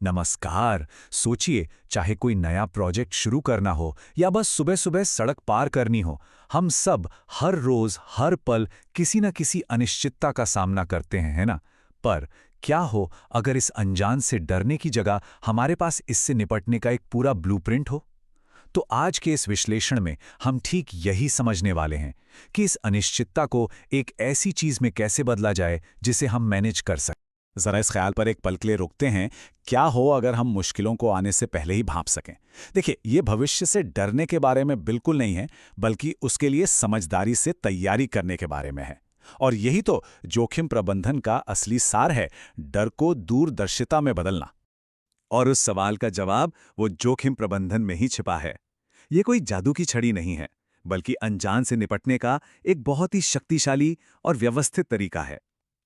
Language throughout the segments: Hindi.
नमस्कार। सोचिए, चाहे कोई नया प्रोजेक्ट शुरू करना हो या बस सुबह सुबह सड़क पार करनी हो, हम सब हर रोज हर पल किसी न किसी अनिश्चितता का सामना करते हैं, है ना? पर क्या हो अगर इस अनजान से डरने की जगह हमारे पास इससे निपटने का एक पूरा ब्लूप्रिंट हो? तो आज के इस विश्लेषण में हम ठीक यही समझने वाले हैं कि इस अनिश्चितता को एक ऐसी चीज में कैसे बदला जाए जिसे हम मैनेज कर सकें। जरा इस ख्याल पर एक पल के लिए रुकते हैं। क्या हो अगर हम मुश्किलों को आने से पहले ही भांप सकें? देखिए, ये भविष्य से डरने के बारे में बिल्कुल नहीं है, बल्कि उसके लिए समझदारी से तैयारी करने के बारे में है। और यही तो जोखिम प्रबंधन का असली सार है, डर को दूरदर्शिता में बदलना। और उस सवाल का जवाब वो जोखिम प्रबंधन में ही छिपा है। ये कोई जादू की छड़ी नहीं है, बल्कि अनजान से निपटने का एक बहुत ही शक्तिशाली और व्यवस्थित तरीका है।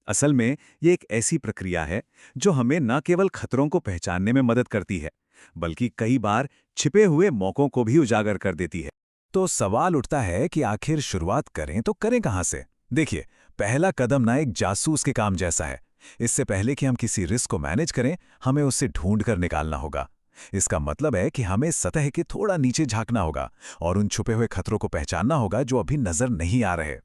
असल में ये एक ऐसी प्रक्रिया है जो हमें न केवल खतरों को पहचानने में मदद करती है, बल्कि कई बार छिपे हुए मौकों को भी उजागर कर देती है। तो सवाल उठता है कि आखिर शुरुआत करें तो करें कहां से? देखिए, पहला कदम ना एक जासूस के काम जैसा है। इससे पहले कि हम किसी रिस्क को मैनेज करें, हमें उसे ढूंढ कर निकालना होगा। इसका मतलब है कि हमें सतह के थोड़ा नीचे झांकना होगा और उन छुपे हुए खतरों को पहचानना होगा जो अभी नजर नहीं आ रहे।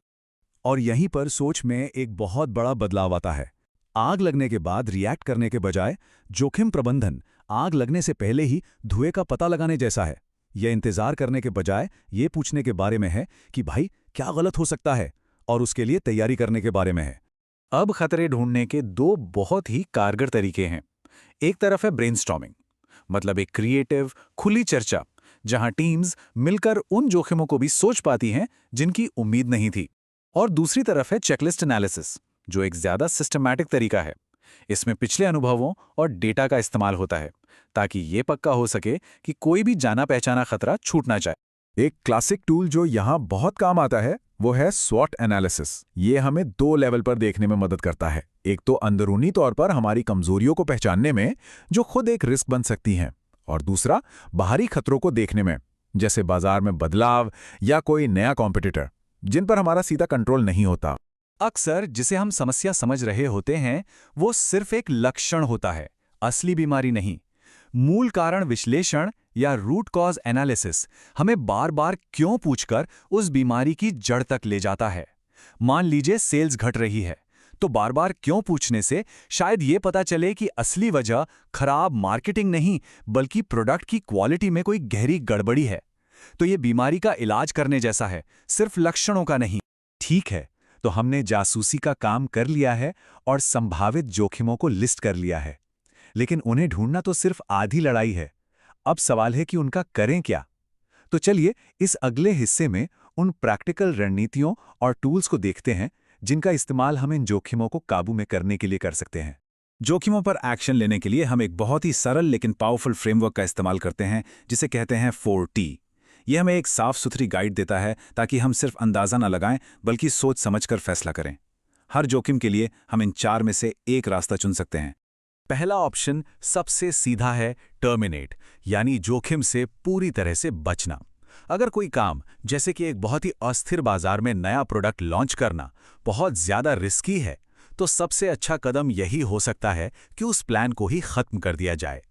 और यहीं पर सोच में एक बहुत बड़ा बदलाव आता है। आग लगने के बाद रिएक्ट करने के बजाय जोखिम प्रबंधन आग लगने से पहले ही धुएं का पता लगाने जैसा है। यह इंतजार करने के बजाय ये पूछने के बारे में है कि भाई क्या गलत हो सकता है, और उसके लिए तैयारी करने के बारे में है। अब खतरे ढूंढने के दो बहुत ही कारगर तरीके हैं। एक तरफ है ब्रेनस्टॉर्मिंग, मतलब एक क्रिएटिव खुली चर्चा जहां टीम्स मिलकर उन जोखिमों को भी सोच पाती हैं जिनकी उम्मीद नहीं थी। और दूसरी तरफ है चेकलिस्ट एनालिसिस, जो एक ज्यादा सिस्टमैटिक तरीका है। इसमें पिछले अनुभवों और डेटा का इस्तेमाल होता है ताकि ये पक्का हो सके कि कोई भी जाना पहचाना खतरा छूट ना जाए। एक क्लासिक टूल जो यहाँ बहुत काम आता है वो है स्वॉट एनालिसिस। ये हमें दो लेवल पर देखने में मदद करता है। एक तो अंदरूनी तौर पर हमारी कमजोरियों को पहचानने में, जो खुद एक रिस्क बन सकती हैं, और दूसरा बाहरी खतरों को देखने में, जैसे बाजार में बदलाव या कोई नया कॉम्पिटिटर जिन पर हमारा सीधा कंट्रोल नहीं होता। अक्सर जिसे हम समस्या समझ रहे होते हैं वो सिर्फ एक लक्षण होता है, असली बीमारी नहीं। मूल कारण विश्लेषण या रूट कॉज एनालिसिस हमें बार बार क्यों पूछकर उस बीमारी की जड़ तक ले जाता है। मान लीजिए सेल्स घट रही है, तो बार बार क्यों पूछने से शायद ये पता चले कि असली वजह खराब मार्केटिंग नहीं, बल्कि प्रोडक्ट की क्वालिटी में कोई गहरी गड़बड़ी है। तो ये बीमारी का इलाज करने जैसा है, सिर्फ लक्षणों का नहीं। ठीक है, तो हमने जासूसी का काम कर लिया है और संभावित जोखिमों को लिस्ट कर लिया है, लेकिन उन्हें ढूंढना तो सिर्फ आधी लड़ाई है। अब सवाल है कि उनका करें क्या। तो चलिए इस अगले हिस्से में उन प्रैक्टिकल रणनीतियों और टूल्स को देखते हैं जिनका इस्तेमाल हम इन जोखिमों को काबू में करने के लिए कर सकते हैं। जोखिमों पर एक्शन लेने के लिए हम एक बहुत ही सरल लेकिन पावरफुल फ्रेमवर्क का इस्तेमाल करते हैं, जिसे कहते हैं 4T। यह हमें एक साफ सुथरी गाइड देता है ताकि हम सिर्फ अंदाजा न लगाएं, बल्कि सोच समझकर फैसला करें। हर जोखिम के लिए हम इन चार में से एक रास्ता चुन सकते हैं। पहला ऑप्शन सबसे सीधा है, टर्मिनेट, यानी जोखिम से पूरी तरह से बचना। अगर कोई काम, जैसे कि एक बहुत ही अस्थिर बाजार में नया प्रोडक्ट लॉन्च करना, बहुत ज्यादा रिस्की है, तो सबसे अच्छा कदम यही हो सकता है कि उस प्लान को ही खत्म कर दिया जाए।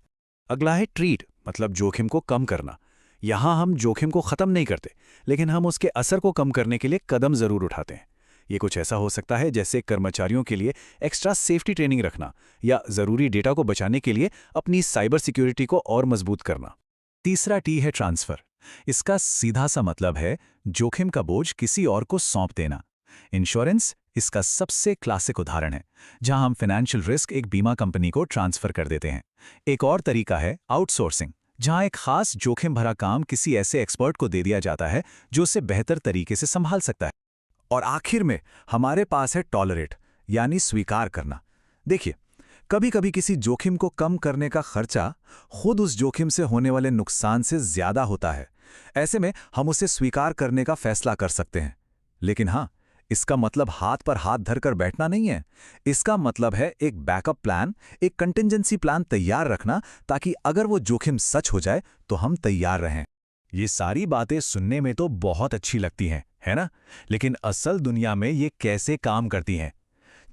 अगला है ट्रीट, मतलब जोखिम को कम करना। यहां हम जोखिम को खत्म नहीं करते, लेकिन हम उसके असर को कम करने के लिए कदम जरूर उठाते हैं। ये कुछ ऐसा हो सकता है जैसे कर्मचारियों के लिए एक्स्ट्रा सेफ्टी ट्रेनिंग रखना, या जरूरी डेटा को बचाने के लिए अपनी साइबर सिक्योरिटी को और मजबूत करना। तीसरा टी है ट्रांसफर। इसका सीधा सा मतलब है जोखिम का बोझ किसी और को सौंप देना। इंश्योरेंस इसका सबसे क्लासिक उदाहरण है, जहां हम फाइनेंशियल रिस्क एक बीमा कंपनी को ट्रांसफर कर देते हैं। एक और तरीका है आउटसोर्सिंग, जहां एक खास जोखिम भरा काम किसी ऐसे एक्सपर्ट को दे दिया जाता है जो उसे बेहतर तरीके से संभाल सकता है। और आखिर में हमारे पास है टॉलरेट, यानी स्वीकार करना। देखिए, कभी कभी किसी जोखिम को कम करने का खर्चा खुद उस जोखिम से होने वाले नुकसान से ज्यादा होता है। ऐसे में हम उसे स्वीकार करने का फैसला कर सकते हैं। लेकिन हाँ, इसका मतलब हाथ पर हाथ धरकर बैठना नहीं है। इसका मतलब है एक बैकअप प्लान, एक कंटिंजेंसी प्लान तैयार रखना, ताकि अगर वो जोखिम सच हो जाए तो हम तैयार रहें। ये सारी बातें सुनने में तो बहुत अच्छी लगती हैं, है ना? लेकिन असल दुनिया में ये कैसे काम करती हैं?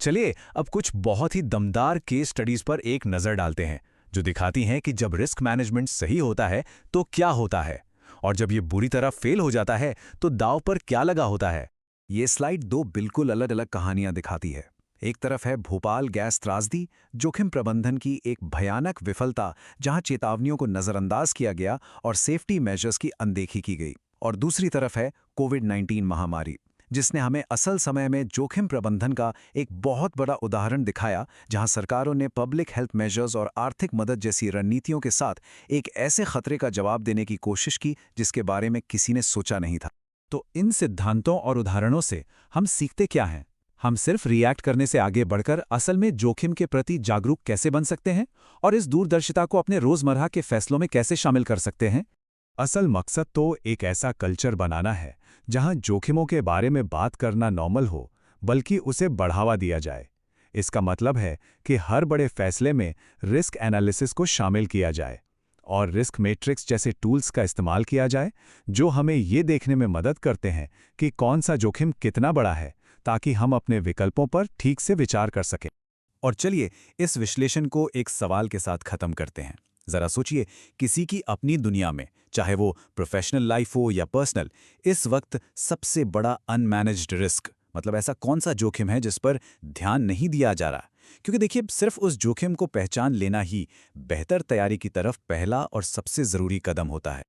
चलिए अब कुछ बहुत ही दमदार केस स्टडीज पर एक नजर डालते हैं, जो दिखाती हैं कि जब रिस्क मैनेजमेंट सही होता है तो क्या होता है, और जब ये बुरी तरह फेल हो जाता है तो दांव पर क्या लगा होता है। ये स्लाइड दो बिल्कुल अलग अलग कहानियां दिखाती है। एक तरफ है भोपाल गैस त्रासदी, जोखिम प्रबंधन की एक भयानक विफलता जहां चेतावनियों को नजरअंदाज किया गया और सेफ्टी मेजर्स की अनदेखी की गई। और दूसरी तरफ है कोविड-19 महामारी, जिसने हमें असल समय में जोखिम प्रबंधन का एक बहुत बड़ा उदाहरण दिखाया, जहां सरकारों ने पब्लिक हेल्थ मेजर्स और आर्थिक मदद जैसी रणनीतियों के साथ एक ऐसे खतरे का जवाब देने की कोशिश की जिसके बारे में किसी ने सोचा नहीं था। तो इन सिद्धांतों और उदाहरणों से हम सीखते क्या हैं? हम सिर्फ रिएक्ट करने से आगे बढ़कर असल में जोखिम के प्रति जागरूक कैसे बन सकते हैं, और इस दूरदर्शिता को अपने रोजमर्रा के फैसलों में कैसे शामिल कर सकते हैं? असल मकसद तो एक ऐसा कल्चर बनाना है जहां जोखिमों के बारे में बात करना नॉर्मल हो, बल्कि उसे बढ़ावा दिया जाए। इसका मतलब है कि हर बड़े फैसले में रिस्क एनालिसिस को शामिल किया जाए और रिस्क मैट्रिक्स जैसे टूल्स का इस्तेमाल किया जाए, जो हमें ये देखने में मदद करते हैं कि कौन सा जोखिम कितना बड़ा है, ताकि हम अपने विकल्पों पर ठीक से विचार कर सकें। और चलिए इस विश्लेषण को एक सवाल के साथ खत्म करते हैं। जरा सोचिए, किसी की अपनी दुनिया में, चाहे वो प्रोफेशनल लाइफ हो या पर्सनल, इस वक्त सबसे बड़ा अनमैनेज्ड रिस्क, मतलब ऐसा कौन सा जोखिम है जिस पर ध्यान नहीं दिया जा रहा? क्योंकि देखिए, सिर्फ उस जोखिम को पहचान लेना ही बेहतर तैयारी की तरफ पहला और सबसे जरूरी कदम होता है।